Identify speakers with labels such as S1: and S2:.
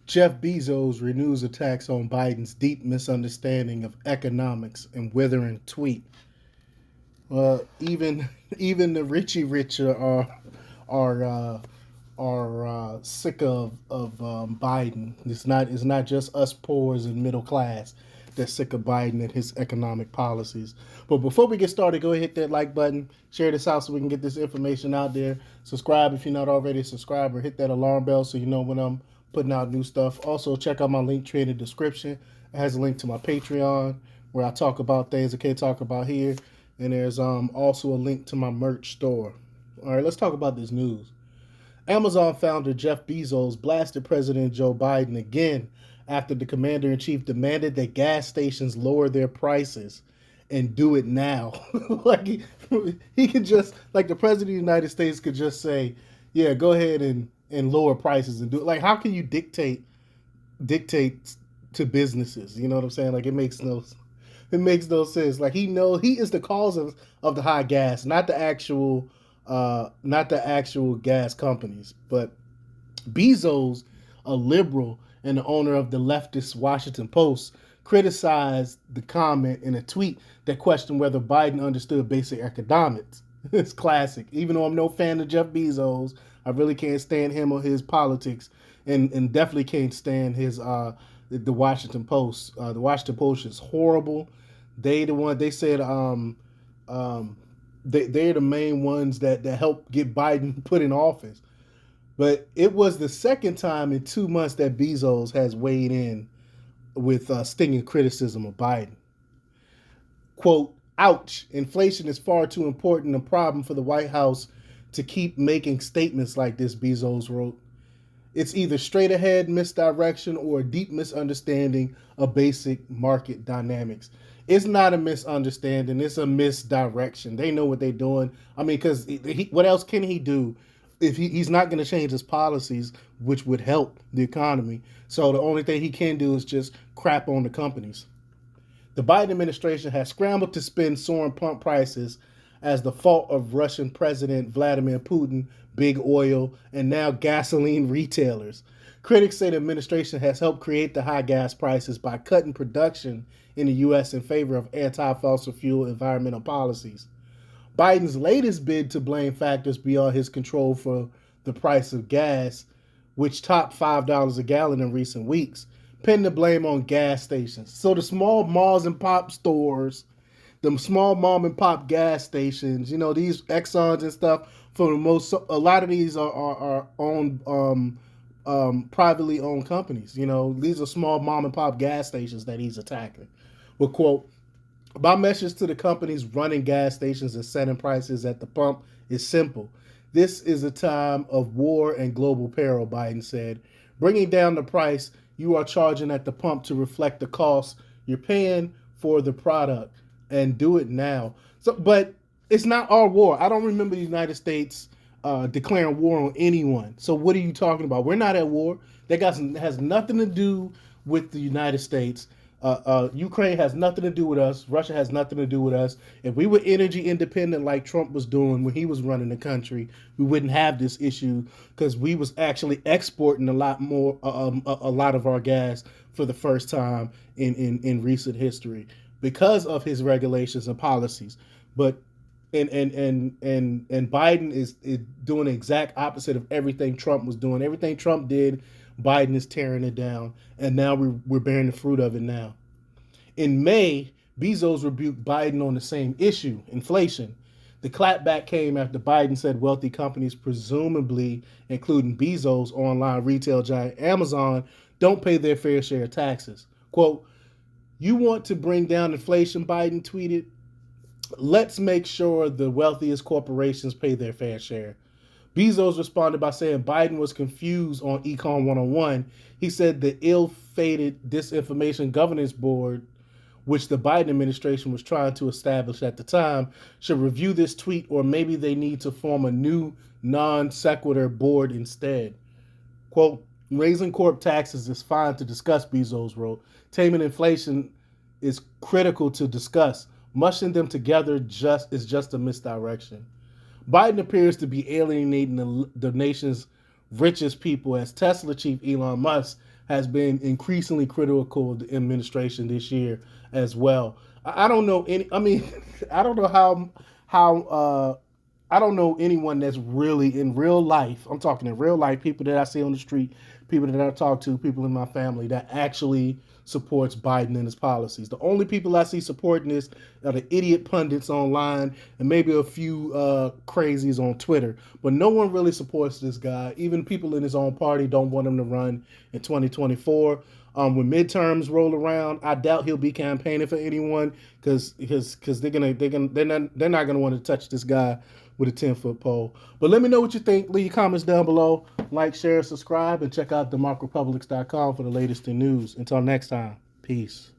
S1: Jeff Bezos renews attacks on Biden's deep misunderstanding of economics and withering tweet. Even even the Richie rich are sick of Biden. It's not just us poors and middle class that's sick of Biden and his economic policies. But before we get started, go ahead hit that like button, share this out so we can get this information out there. Subscribe if you're not already a subscriber. Hit that alarm bell so you know when I'm putting out new stuff. Also, check out my link tree in the description. It has a link to my Patreon where I talk about things I can't talk about here. And there's also a link to my merch store. All right, let's talk about this news. Amazon founder Jeff Bezos blasted President Joe Biden again after the commander in chief demanded that gas stations lower their prices and do it now. like he could just, like the president of the United States could just say, yeah, go ahead and lower prices and do it. Like, how can you dictate to businesses? You know what I'm saying? Like, it makes no sense. Like, he is the cause of the high gas, not the actual gas companies. But Bezos, a liberal and the owner of the leftist Washington Post, criticized the comment in a tweet that questioned whether Biden understood basic economics. It's classic. Even though I'm no fan of Jeff Bezos, I really can't stand him or his politics, and definitely can't stand his the Washington Post. The Washington Post is horrible. They said they're the main ones that helped get Biden put in office. But it was the second time in 2 months that Bezos has weighed in with stinging criticism of Biden. Quote, ouch, inflation is far too important a problem for the White House to keep making statements like this, Bezos wrote. It's either straight ahead misdirection or a deep misunderstanding of basic market dynamics. It's not a misunderstanding, it's a misdirection. They know what they're doing. I mean, because what else can he do if he's not going to change his policies, which would help the economy? So the only thing he can do is just crap on the companies. The Biden administration has scrambled to spin soaring pump prices as the fault of Russian President Vladimir Putin, big oil, and now gasoline retailers. Critics say the administration has helped create the high gas prices by cutting production in the U.S. in favor of anti-fossil fuel environmental policies. Biden's latest bid to blame factors beyond his control for the price of gas, which topped $5 a gallon in recent weeks, pinned the blame on gas stations. So the small malls and pop stores, the small mom and pop gas stations, these Exxons and stuff, a lot of these are owned, privately owned companies. These are small mom and pop gas stations that he's attacking. Well, quote, my message to the companies running gas stations and setting prices at the pump is simple. This is a time of war and global peril, Biden said. Bringing down the price you are charging at the pump to reflect the cost you're paying for the product, and do it now. But it's not our war. I don't remember the United States declaring war on anyone. So what are you talking about? We're not at war. That has nothing to do with the United States. Ukraine has nothing to do with us. Russia has nothing to do with us. If we were energy independent like Trump was doing when he was running the country, we wouldn't have this issue because we was actually exporting a lot more, a lot of our gas for the first time in recent history because of his regulations and policies. But and Biden is doing the exact opposite of everything Trump was doing. Everything Trump did, Biden is tearing it down, and now we're bearing the fruit of it now. In May, Bezos rebuked Biden on the same issue, inflation. The clapback came after Biden said wealthy companies, presumably including Bezos' online retail giant Amazon, don't pay their fair share of taxes. Quote, you want to bring down inflation, Biden tweeted. Let's make sure the wealthiest corporations pay their fair share. Bezos responded by saying Biden was confused on Econ 101. He said the ill-fated disinformation governance board, which the Biden administration was trying to establish at the time, should review this tweet, or maybe they need to form a new non-sequitur board instead. Quote, raising corp taxes is fine to discuss, Bezos wrote. Taming inflation is critical to discuss. Mushing them together is just a misdirection. Biden appears to be alienating the nation's richest people, as Tesla chief Elon Musk has been increasingly critical of the administration this year as well. I don't know any. I mean, I don't know how I don't know anyone that's really in real life. I'm talking in real life, people that I see on the street, people that I talk to, people in my family that actually supports Biden and his policies. The only people I see supporting this are the idiot pundits online and maybe a few crazies on Twitter. But no one really supports this guy. Even people in his own party don't want him to run in 2024. When midterms roll around, I doubt he'll be campaigning for anyone because they're not gonna want to touch this guy with a 10-foot pole. But let me know what you think. Leave your comments down below. Like, share, subscribe, and check out democrepublics.com for the latest in news. Until next time, peace.